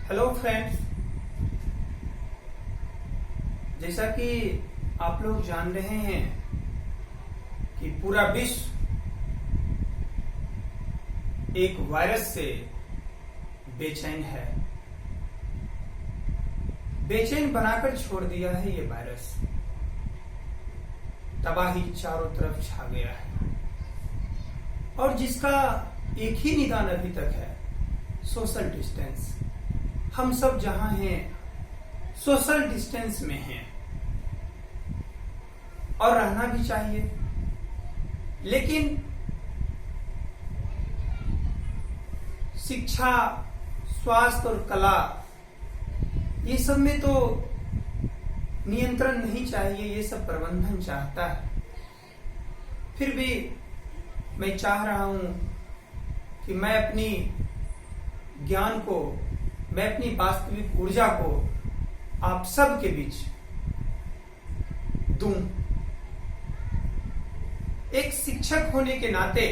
Hello friends, जैसा कि आप लोग जान रहे हैं कि पूरा विश्व एक वायरस से बेचैन है। बेचैन बनाकर छोड़ दिया है ये वायरस। तबाही चारों तरफ छा गया है और जिसका एक ही निदान अभी तक है, सोशल डिस्टेंस। हम सब जहां हैं सोशल डिस्टेंस में हैं और रहना भी चाहिए, लेकिन शिक्षा, स्वास्थ्य और कला ये सब में तो नियंत्रण नहीं चाहिए, ये सब प्रबंधन चाहता है। फिर भी मैं चाह रहा हूं कि मैं अपनी ज्ञान को, मैं अपनी वास्तविक ऊर्जा को आप सब के बीच दूं। एक शिक्षक होने के नाते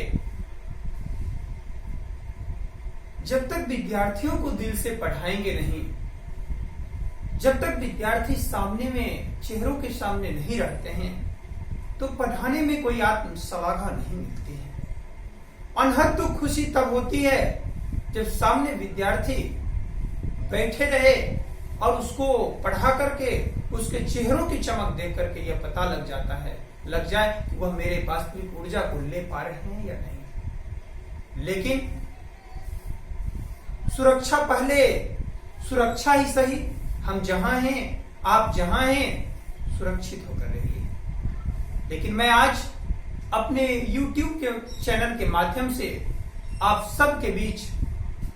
जब तक विद्यार्थियों को दिल से पढ़ाएंगे नहीं, जब तक विद्यार्थी सामने में, चेहरों के सामने नहीं रहते हैं, तो पढ़ाने में कोई आत्मशलाघा नहीं मिलती है। अनहद तो खुशी तब होती है जब सामने विद्यार्थी बैठे रहे और उसको पढ़ा करके उसके चेहरों की चमक देख करके यह पता लग जाए कि वह मेरे वास्तविक ऊर्जा को ले पा रहे हैं या नहीं। लेकिन सुरक्षा पहले, सुरक्षा ही सही। हम जहां हैं, आप जहां हैं, सुरक्षित होकर रहिए। लेकिन मैं आज अपने YouTube के चैनल के माध्यम से आप सबके बीच,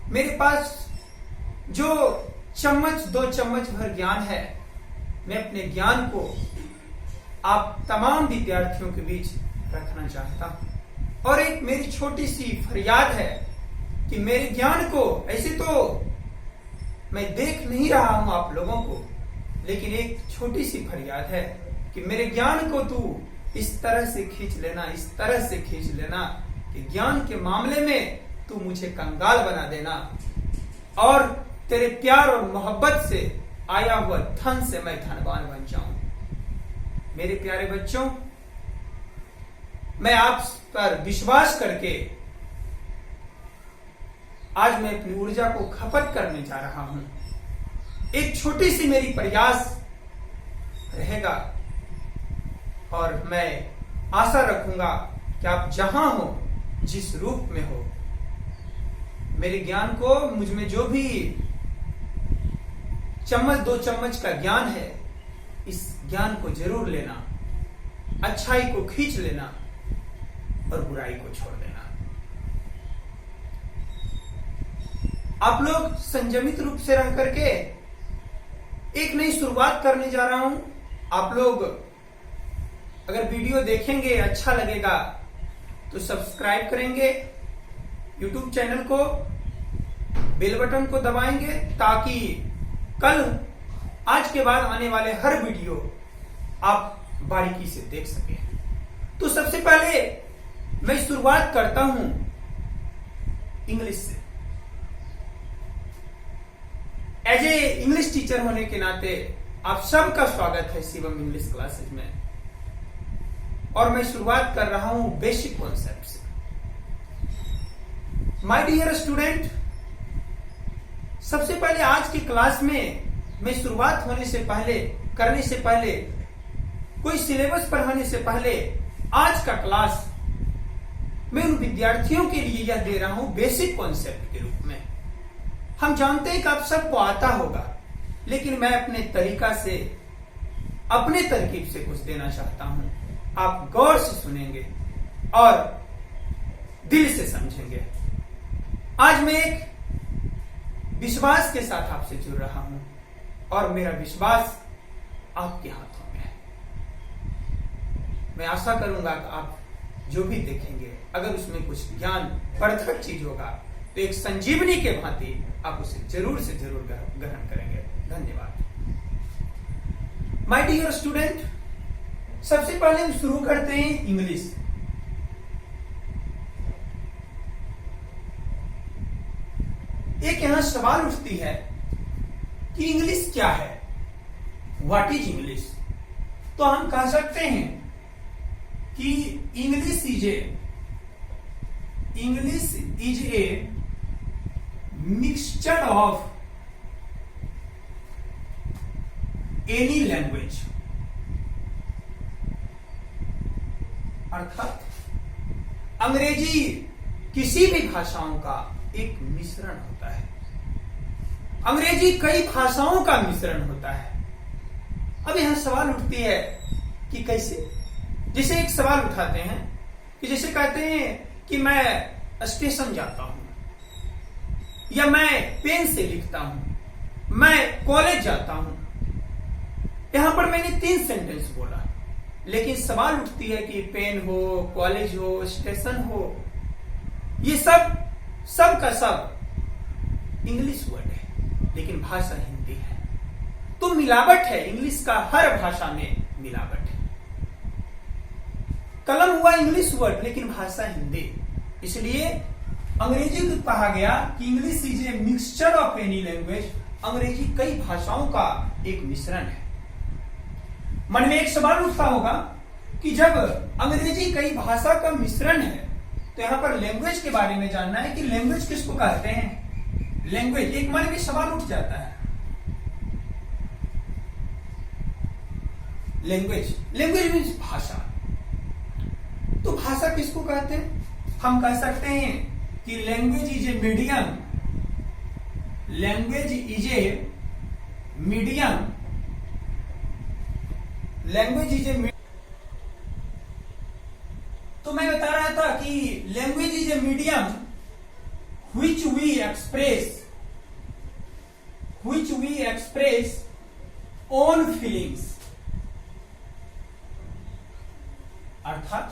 मेरे पास जो चम्मच, 2 चम्मच भर ज्ञान है, मैं अपने ज्ञान को आप तमाम विद्यार्थियों के बीच रखना चाहता हूं। और एक मेरी छोटी सी फरियाद है कि मेरे ज्ञान को, ऐसे तो मैं देख नहीं रहा हूं आप लोगों को, लेकिन एक छोटी सी फरियाद है कि मेरे ज्ञान को तू इस तरह से खींच लेना, इस तरह से खींच लेना कि ज्ञान के मामले में तू मुझे कंगाल बना देना और तेरे प्यार और मोहब्बत से आया हुआ धन से मैं धनवान बन जाऊं। मेरे प्यारे बच्चों, मैं आप पर विश्वास करके आज मैं अपनी ऊर्जा को खपत करने जा रहा हूं। एक छोटी सी मेरी प्रयास रहेगा और मैं आशा रखूंगा कि आप जहां हो, जिस रूप में हो, मेरे ज्ञान को, मुझ में जो भी चम्मच, 2 चम्मच का ज्ञान है, इस ज्ञान को जरूर लेना, अच्छाई को खींच लेना और बुराई को छोड़ देना। आप लोग संयमित रूप से रह करके एक नई शुरुआत करने जा रहा हूं। आप लोग अगर वीडियो देखेंगे, अच्छा लगेगा तो सब्सक्राइब करेंगे YouTube चैनल को, बेल बटन को दबाएंगे ताकि कल, आज के बाद आने वाले हर वीडियो आप बारीकी से देख सकें। तो सबसे पहले मैं शुरुआत करता हूं इंग्लिश से। एज ए इंग्लिश टीचर होने के नाते आप सबका स्वागत है शिवम इंग्लिश क्लासेस में, और मैं शुरुआत कर रहा हूं बेसिक कॉन्सेप्ट से। माय डियर स्टूडेंट, सबसे पहले आज की क्लास में मैं शुरुआत करने से पहले, कोई सिलेबस पढ़ाने से पहले, आज का क्लास मैं उन विद्यार्थियों के लिए यह दे रहा हूं बेसिक कॉन्सेप्ट के रूप में। हम जानते हैं कि आप सबको आता होगा, लेकिन मैं अपने तरीका से, अपने तरकीब से कुछ देना चाहता हूं। आप गौर से सुनेंगे और दिल से समझेंगे। आज मैं एक विश्वास के साथ आपसे जुड़ रहा हूं और मेरा विश्वास आपके हाथों में है। मैं आशा करूंगा कि आप जो भी देखेंगे, अगर उसमें कुछ ज्ञान वर्धक चीज होगा तो एक संजीवनी के भांति आप उसे जरूर से जरूर ग्रहण करेंगे। धन्यवाद। माय डियर स्टूडेंट, सबसे पहले हम शुरू करते हैं इंग्लिश। एक यहां सवाल उठती है कि इंग्लिश क्या है, व्हाट इज इंग्लिश, तो हम कह सकते हैं कि English is a mixture of any language, अर्थात अंग्रेजी किसी भी भाषाओं का एक मिश्रण होता है। अंग्रेजी कई भाषाओं का मिश्रण होता है। अब यहां सवाल उठती है कि कैसे। जैसे एक सवाल उठाते हैं कि जैसे कहते हैं कि मैं स्टेशन जाता हूं, या मैं पेन से लिखता हूं, मैं कॉलेज जाता हूं। यहां पर मैंने 3 सेंटेंस बोला, लेकिन सवाल उठती है कि पेन हो, कॉलेज हो, स्टेशन हो, ये सब का सब इंग्लिश वर्ड है, लेकिन भाषा हिंदी है। तो मिलावट है, इंग्लिश का हर भाषा में मिलावट है। कलम हुआ इंग्लिश वर्ड, लेकिन भाषा हिंदी। इसलिए अंग्रेजी को कहा गया कि English is a mixture of any language. अंग्रेजी कई भाषाओं का एक मिश्रण है। मन में एक सवाल उठता होगा कि जब अंग्रेजी कई भाषा का मिश्रण है, तो यहां पर लैंग्वेज के बारे में जानना है कि लैंग्वेज किसको कहते हैं। लैंग्वेज, एक मन में सवाल उठ जाता है। लैंग्वेज मीन्स भाषा। तो भाषा किसको कहते हैं? हम कह सकते हैं कि language is a medium, language is a medium, language is a. तो मैं बता रहा था कि language is a medium which we express own feelings। अर्थात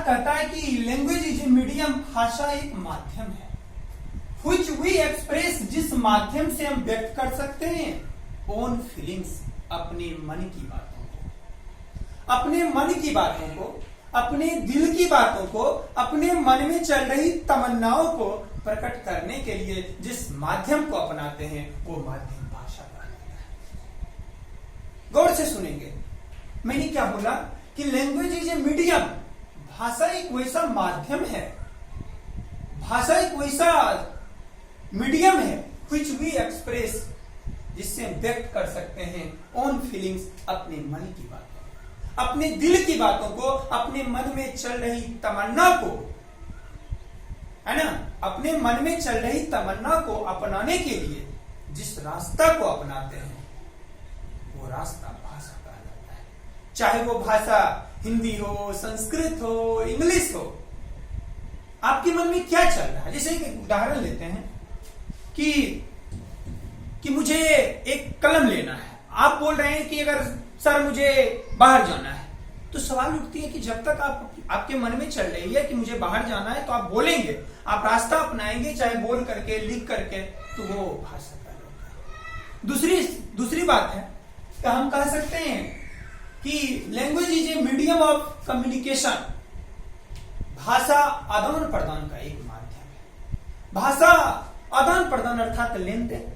कहता है कि लैंग्वेज इज ए मीडियम, भाषा एक माध्यम है, which we express, जिस माध्यम से हम व्यक्त कर सकते हैं own feelings, अपने मन की बातों को, अपने मन की बातों को, अपने दिल की बातों को, अपने मन में चल रही तमन्नाओं को प्रकट करने के लिए जिस माध्यम को अपनाते हैं, वो माध्यम भाषा कहलाता है। गौर से सुनेंगे, मैंने क्या बोला कि लैंग्वेज इज ए मीडियम, भाषा एक वैसा माध्यम है, भाषा एक वैसा मीडियम है which we express, जिससे हम व्यक्त कर सकते हैं own feelings, अपने मन की बातों, अपने दिल की बातों को, अपने मन में चल रही तमन्ना को, है ना, अपने मन में चल रही तमन्ना को अपनाने के लिए जिस रास्ता को अपनाते हैं, वो रास्ता भाषा कहलाता है। चाहे वो भाषा हिंदी हो, संस्कृत हो, इंग्लिश हो, आपके मन में क्या चल रहा है। जैसे एक उदाहरण लेते हैं कि मुझे एक कलम लेना है। आप बोल रहे हैं कि अगर सर मुझे बाहर जाना है, तो सवाल उठती है कि जब तक आपके मन में चल रही है कि मुझे बाहर जाना है, तो आप बोलेंगे, आप रास्ता अपनाएंगे, चाहे बोल करके, लिख करके, तो वो भाषा कहलाता है। दूसरी बात है कि हम कह सकते हैं कि language is a medium of communication, भाषा आदान प्रदान का एक माध्यम है। भाषा आदान प्रदान अर्थात लेन देन।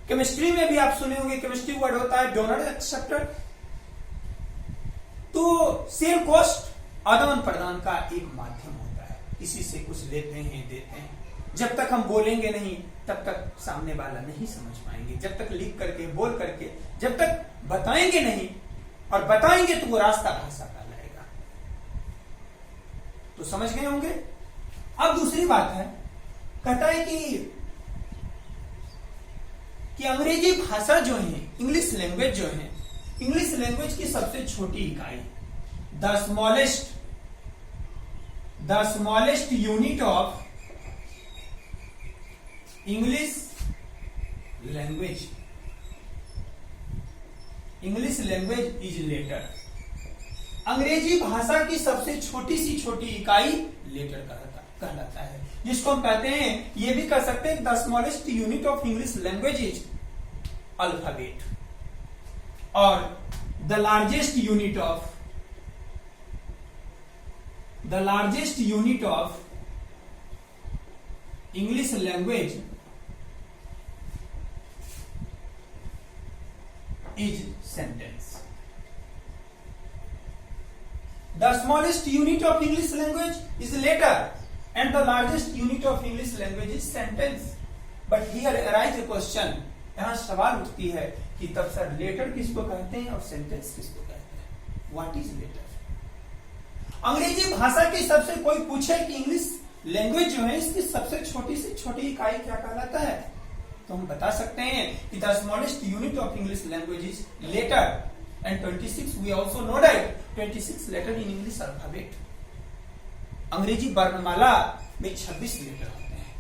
केमिस्ट्री में भी आप सुने होंगे, केमिस्ट्री वर्ड होता है डोनर एक्सेप्टर। तो सेम कॉस्ट आदान प्रदान का एक माध्यम होता है। किसी से कुछ लेते हैं, देते हैं। जब तक हम बोलेंगे नहीं, तब तक सामने वाला नहीं समझ पाएंगे। जब तक लिख करके, बोल करके, जब तक बताएंगे नहीं, और बताएंगे तो वो रास्ता भाषा का लगेगा। तो समझ गए होंगे। अब दूसरी बात है, कहता है कि अंग्रेजी भाषा जो है, इंग्लिश लैंग्वेज जो है, इंग्लिश लैंग्वेज की सबसे छोटी इकाई, the smallest unit of English language is letter. अंग्रेजी भाषा की सबसे छोटी सी छोटी इकाई लेटर कहलाता है, जिसको हम कहते हैं, ये भी कह सकते हैं the smallest unit of English language is alphabet, और the largest unit of English language is sentence. The smallest unit of English language is letter and the largest unit of English language is sentence. But here arise a question. यहाँ सवाल उठती है कि तब sir letter किसको कहते हैं और सेंटेंस किसको कहते हैं? What is letter? अंग्रेजी भाषा की सबसे कोई पूछे कि इंग्लिश लैंग्वेज जो है इसकी सबसे छोटी से छोटी इकाई क्या कहलाता है, तो हम बता सकते हैं कि the smallest unit of English language is letter and 26 we also know that 26 letter in English alphabet. अंग्रेजी वर्णमाला में 26 लेटर होते हैं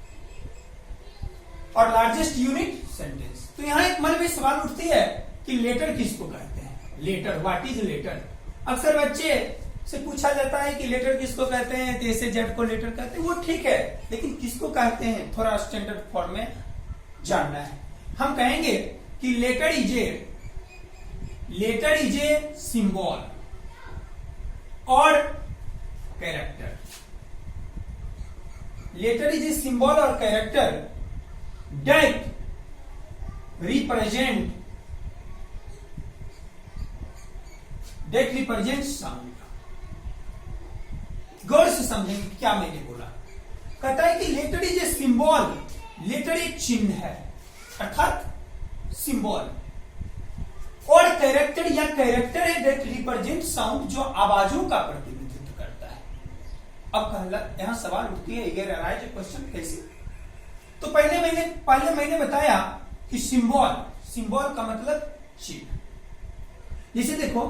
और लार्जेस्ट यूनिट सेंटेंस. तो यहाँ एक मन में सवाल उठती है कि लेटर किसको कहते हैं? Letter, what is letter? अक्सर बच्चे से पूछा जाता है कि लेटर किसको कहते हैं, तो ऐसे जेड को लेटर कहते हैं, वो ठीक है, लेकिन किसको कहते हैं थोड़ा स्टैंडर्ड फॉर्म में जानना है. हम कहेंगे कि letter is a symbol or character. Letter is a symbol or character that represent sound. गौर से समझेंगे क्या मैंने बोला. कहता है कि letter is a symbol, letter एक चिन्ह है अर्थात सिंबल, और कैरेक्टर या कैरेक्टर है दैट रिप्रेजेंट साउंड जो आवाजों का प्रतिनिधित्व करता है. अब यहां सवाल उठती है हियर अराइज ए क्वेश्चन कैसे. तो पहले मैंने बताया कि सिंबल का मतलब चिन्ह. जैसे देखो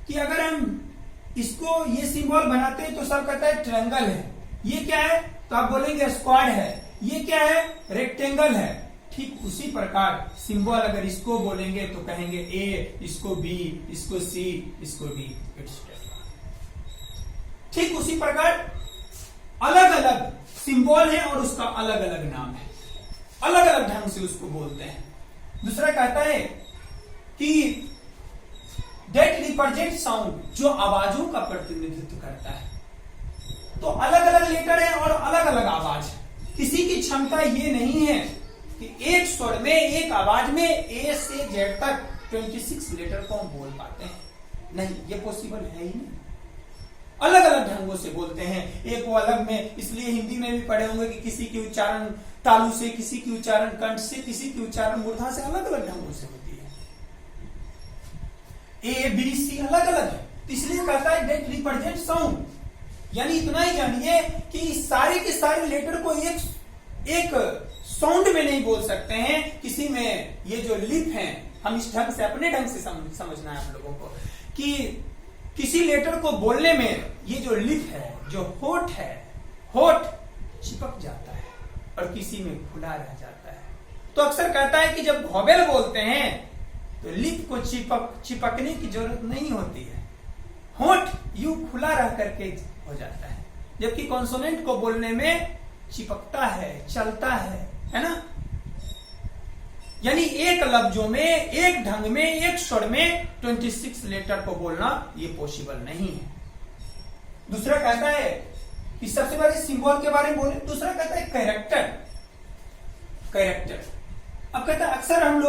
कि अगर हम इसको ये सिंबल बनाते हैं तो सब कहता है ट्रायंगल है. ये क्या है तो आप बोलेंगे स्क्वाड है. ये क्या है रेक्टेंगल है. ठीक उसी प्रकार सिंबल अगर इसको बोलेंगे तो कहेंगे ए, इसको बी, इसको सी, इसको डी, एटसेट्रा. ठीक उसी प्रकार अलग अलग सिंबल है और उसका अलग अलग नाम है, अलग अलग ढंग से उसको बोलते हैं. दूसरा कहता है कि दैट रिप्रेजेंट साउंड जो आवाजों का प्रतिनिधित्व करता है. तो अलग अलग लेटर है और अलग अलग आवाज है. किसी की क्षमता ये नहीं है कि एक स्वर में एक आवाज में ए से जेड तक 26 लेटर को हम बोल पाते हैं. नहीं, ये पॉसिबल है ही नहीं. अलग अलग ढंगों से बोलते हैं. एक वो अलग में, इसलिए हिंदी में भी पढ़े होंगे कि किसी की उच्चारण तालु से, किसी की उच्चारण कंठ से, किसी की उच्चारण मूर्धा से, अलग अलग ढंगों से होती है. ए बी सी अलग अलग है. इसलिए कहता है दैट रिप्रेजेंट साउंड. यानी इतना ही जानिए कि सारे के सारे लेटर को एक साउंड में नहीं बोल सकते हैं. किसी में ये जो लिप हैं, हम इस ढंग से अपने ढंग से समझना है आप लोगों को कि किसी लेटर को बोलने में ये जो लिप है, जो होठ है, होठ चिपक जाता है और किसी में खुला रह जाता है. तो अक्सर कहता है कि जब वोवेल बोलते हैं तो लिप को चिपकने की जरूरत नहीं होती है, होठ यूं खुला रह करके हो जाता है. जबकि कॉन्सोनेंट को बोलने में चिपकता है, चलता है ना. यानी एक लफ्जों में, एक ढंग में, एक स्वर में 26 लेटर को बोलना ये पॉसिबल नहीं है. दूसरा कहता है कि सबसे पहले सिंबल के बारे में बोले. दूसरा कहता है कैरेक्टर. अब कहता है अक्सर हम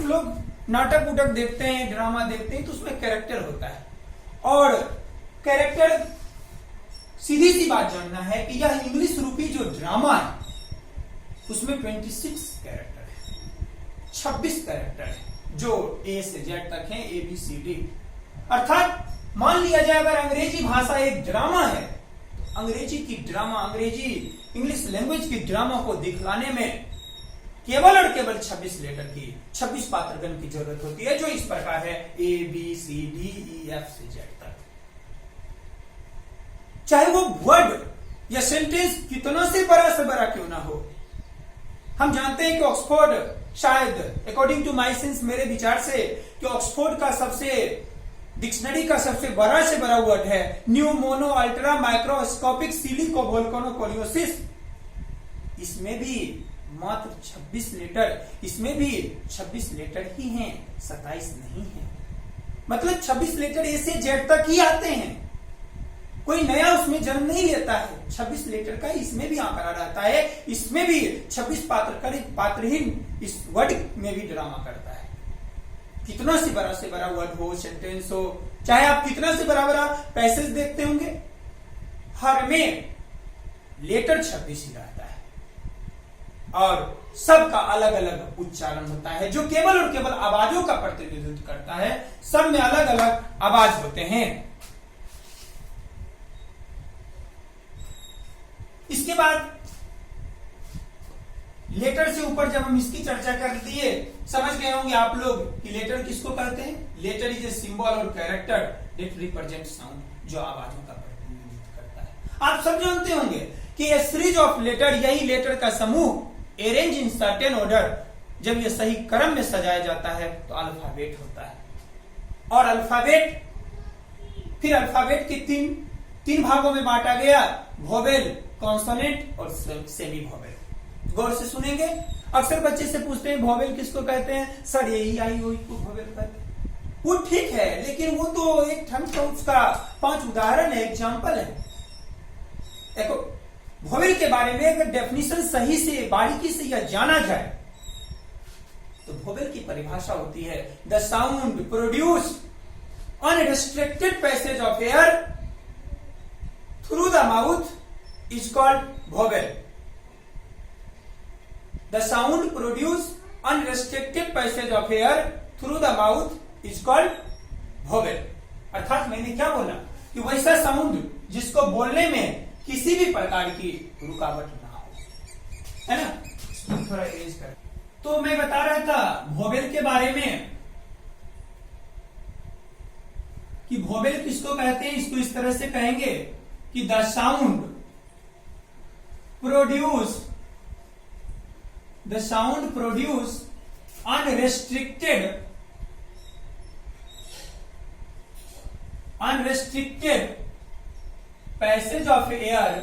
लोग नाटक उटक देखते हैं, ड्रामा देखते हैं, तो उसमें कैरेक्टर होता है. और कैरेक्टर सीधी सी बात जानना है कि यह इंग्लिश रूपी जो ड्रामा है उसमें 26 कैरेक्टर है, 26 कैरेक्टर है जो ए से जेड तक है, ए बी सी डी. अर्थात मान लिया जाए अगर अंग्रेजी भाषा एक ड्रामा है, अंग्रेजी इंग्लिश लैंग्वेज की ड्रामा को दिखलाने में केवल और केवल 26 लेटर की, 26 पात्रगण की जरूरत होती है, जो इस प्रकार है A B C D E F से जेड तक. चाहे वो वर्ड या सेंटेंस कितना से बड़ा क्यों ना हो. हम जानते हैं कि ऑक्सफोर्ड शायद अकॉर्डिंग टू माई सेंस, मेरे विचार से, कि ऑक्सफोर्ड का डिक्शनरी का सबसे बड़ा से बड़ा वर्ड है pneumonoultramicroscopicsilicovolcanoconiosis. इसमें भी मात्र 26 लेटर, इसमें भी 26 लेटर ही हैं, 27 नहीं है. मतलब 26 लेटर ए से जेड तक ही आते हैं, कोई नया उसमें जन्म नहीं लेता है. 26 लेटर का इसमें भी आंकड़ा रहता है. इसमें भी 26 पात्रहीन इस वर्ड में भी ड्रामा करता है. कितना से बड़ा वर्ड हो, सेंटेंस हो, चाहे आप कितना से बड़ा पैसेज देखते होंगे, हर में लेटर छब्बीस ही रहता है और सबका अलग अलग उच्चारण होता है, जो केवल और केवल आवाजों का प्रतिनिधित्व करता है। सब में अलग अलग आवाज होते हैं। इसके बाद लेटर से ऊपर जब हम इसकी चर्चा कर दिए, समझ गए होंगे आप लोग कि लेटर किसको कहते हैं। Letter is a symbol or character that represent sound, जो आवाजों का प्रतिनिधित्व करता है। आप सब जानते होंगे कि ए सीरीज ऑफ लेटर, यही लेटर का समूह, अरेंज इन सर्टेन ऑर्डर, जब ये सही क्रम में सजाया जाता है तो अल्फाबेट होता है। और अल्फाबेट, फिर अल्फाबेट के तीन भागों में बांटा गया, वोवेल, कॉन्सोनेंट और सेमी वोवेल। गौर से सुनेंगे। अक्सर बच्चे से पूछते हैं वोवेल किसको कहते हैं, सर ए ई आई ओ को वोवेल कहते हैं। वो ठीक है, लेकिन वो तो एक ढंग का उसका 5 उदाहरण है, एग्जाम्पल है। देखो, वोवेल के बारे में अगर डेफिनेशन सही से बारीकी से या जाना जाए तो वोवेल की परिभाषा होती है the sound produce unrestricted passage of air through the mouth is called vowel. The sound produce unrestricted passage of air through the mouth is called vowel. अर्थात मैंने क्या बोला कि वैसा साउंड जिसको बोलने में किसी भी प्रकार की रुकावट ना हो, है ना। थोड़ा इरेज कर। तो मैं बता रहा था वोवेल के बारे में कि वोवेल किसको कहते हैं। इसको इस तरह से कहेंगे कि the sound produce unrestricted passage of air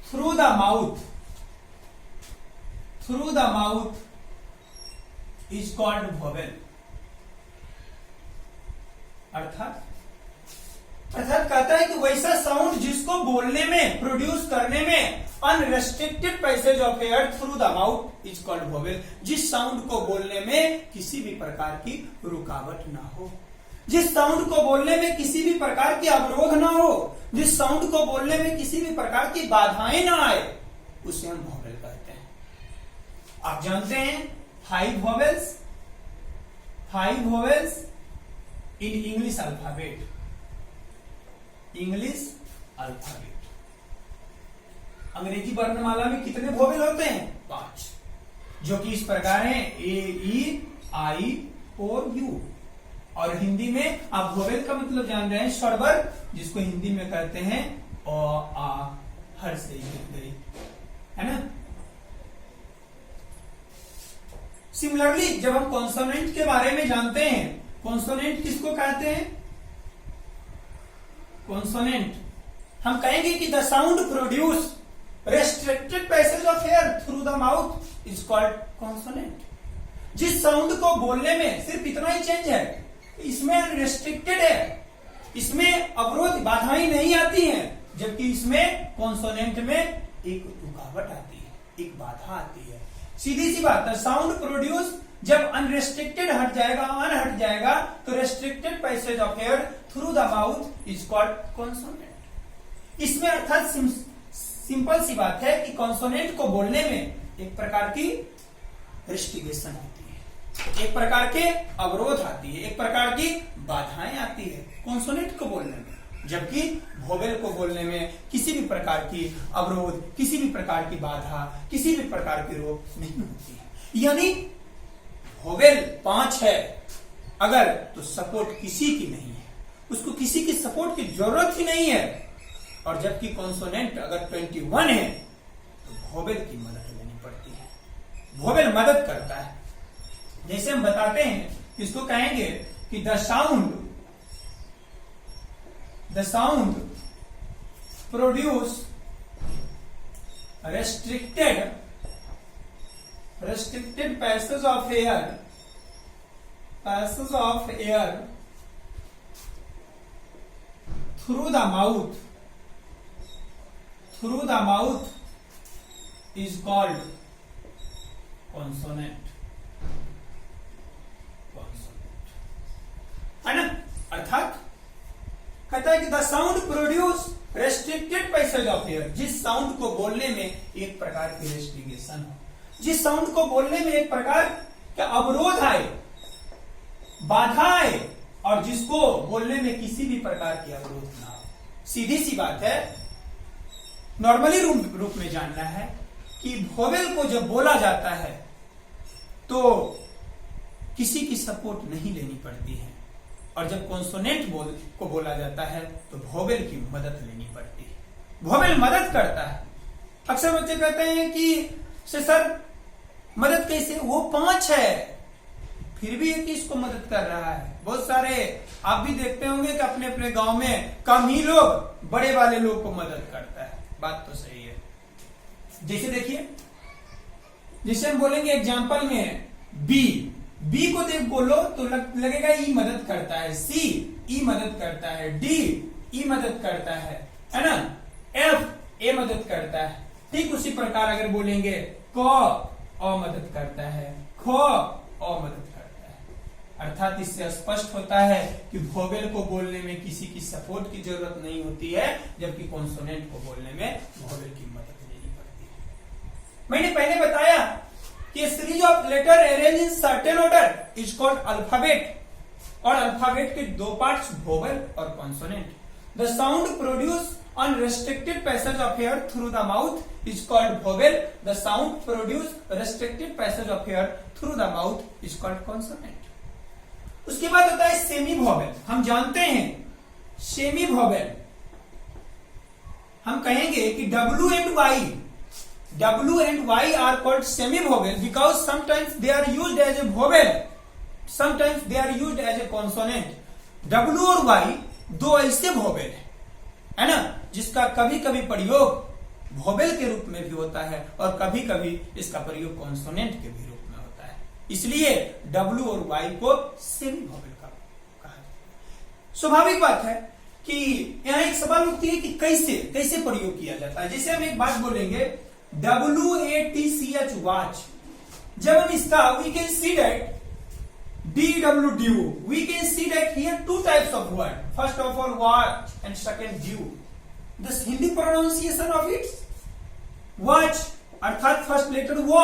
through the mouth is called vowel. अर्थात कहता है कि वैसा साउंड जिसको बोलने में, प्रोड्यूस करने में unrestricted passage of air through the mouth is called vowel. जिस साउंड को बोलने में किसी भी प्रकार की रुकावट ना हो, जिस साउंड को बोलने में किसी भी प्रकार की अवरोध ना हो, जिस साउंड को बोलने में किसी भी प्रकार की बाधाएं ना आए, उसे हम वोवेल कहते हैं। आप जानते हैं 5 वोवेल्स इन इंग्लिश अल्फाबेट। अंग्रेजी वर्णमाला में कितने वोवेल होते हैं? 5, जो कि इस प्रकार हैं ए, ई, आई, ओ, यू। और हिंदी में आप वोवेल का मतलब जान रहे हैं, स्वरवर, जिसको हिंदी में कहते हैं अ, आ, हर से गई, है ना। सिमिलरली जब हम कॉन्सोनेंट के बारे में जानते हैं, कॉन्सोनेंट किसको कहते हैं? कॉन्सोनेंट हम कहेंगे कि the sound produce restricted passage of air through the mouth is called consonant. जिस साउंड को बोलने में सिर्फ इतना ही चेंज है, इसमें रेस्ट्रिक्टेड है, इसमें अवरोध बाधाएं नहीं आती हैं, जबकि इसमें कॉन्सोनेंट में एक रुकावट आती है, एक बाधा आती है। सीधी सी बात है, साउंड प्रोड्यूस जब अनरेस्ट्रिक्टेड हट जाएगा, अन हट जाएगा, तो restricted passage of air through the mouth is called consonant. इसमें अर्थात सिंपल सी बात है कि कॉन्सोनेंट को बोलने में एक प्रकार की रिस्ट्रिक्शन होती है, एक प्रकार के अवरोध आती है, एक प्रकार की बाधाएं आती है कॉन्सोनेंट को बोलने में, जबकि वोवेल को बोलने में किसी भी प्रकार की अवरोध, किसी भी प्रकार की बाधा, किसी भी प्रकार की रोक नहीं होती है। यानी वोवेल 5 है अगर, तो सपोर्ट किसी की नहीं है, उसको किसी की सपोर्ट की जरूरत ही नहीं है। और जबकि कॉन्सोनेंट अगर 21 है तो वोवेल की मदद लेनी पड़ती है, वोवेल मदद करता है। जैसे हम बताते हैं, इसको कहेंगे कि the sound produce restricted passage of air through the mouth is called consonant, है ना। अर्थात कहता है कि the sound produce restricted passage of air, जिस साउंड को बोलने में एक प्रकार की रेस्ट्रिक्शन हो, जिस साउंड को बोलने में एक प्रकार का अवरोध आए, बाधा आए, और जिसको बोलने में किसी भी प्रकार की अवरोध ना हो। सीधी सी बात है, नॉर्मली रूप में जानना है कि वोवेल को जब बोला जाता है तो किसी की सपोर्ट नहीं लेनी पड़ती है, और जब कॉन्सोनेंट को बोला जाता है तो वोवेल की मदद लेनी पड़ती है। वोवेल मदद करता है। अक्सर बच्चे कहते हैं कि सर मदद कैसे, वो 5 है फिर भी एक इसको मदद कर रहा है। बहुत सारे आप भी देखते होंगे कि अपने अपने गांव में कम ही लोग बड़े वाले लोग को मदद करता है। बात तो सही है। जैसे देखिए, जैसे हम बोलेंगे एग्जाम्पल में बी को देख बोलो तो लगेगा ई मदद करता है, सी ई मदद करता है, डी ई मदद करता है ना, एफ ए मदद करता है। ठीक उसी प्रकार अगर बोलेंगे क अ मदद करता है, ख अ मदद करता है। अर्थात इससे स्पष्ट होता है कि वोवेल को बोलने में किसी की सपोर्ट की जरूरत नहीं होती है, जबकि कॉन्सोनेंट को बोलने में वोवेल की मदद लेनी पड़ती है। मैंने पहले बताया कि series of letter arrange in certain order is called alphabet, और अल्फाबेट के 2 पार्ट्स वोवेल और consonant. The sound produce on restricted passage of air through the mouth is called vowel. The sound produced restricted passage of air through the mouth is called consonant. उसके बाद होता है semi vowel. हम जानते हैं semi vowel, हम कहेंगे कि W and Y are called semi vowel because sometimes they are used as a vowel, sometimes they are used as a consonant. W और Y 2 ऐसे वोवेल है ना, जिसका कभी कभी प्रयोग वोवेल के रूप में भी होता है और कभी कभी इसका प्रयोग कॉन्सोनेंट के भी रूप में होता है। इसलिए W और Y को सेमी वोवेल कहा जाता है। स्वाभाविक बात है कि यहां एक सवाल उठती है कि कैसे प्रयोग किया जाता है। जैसे हम एक बात बोलेंगे WATCH वॉच, जब हम इसका we can see that DW, we can see that here 2 types of word. First of all watch and second due. The Hindi pronunciation of it watch, अर्थात फर्स्ट लेटर वो,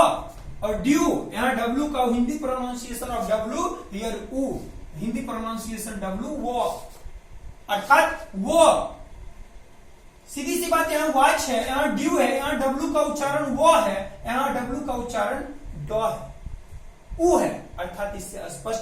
और ड्यू यहाँ W का Hindi pronunciation of W here उ, Hindi pronunciation W वो, अर्थात वो। सीधी सी बात, यहाँ वॉच है, यहाँ ड्यू है, यहाँ W का उच्चारण वो है, यहाँ W का उच्चारण ड है, उ है। अर्थात इससे स्पष्ट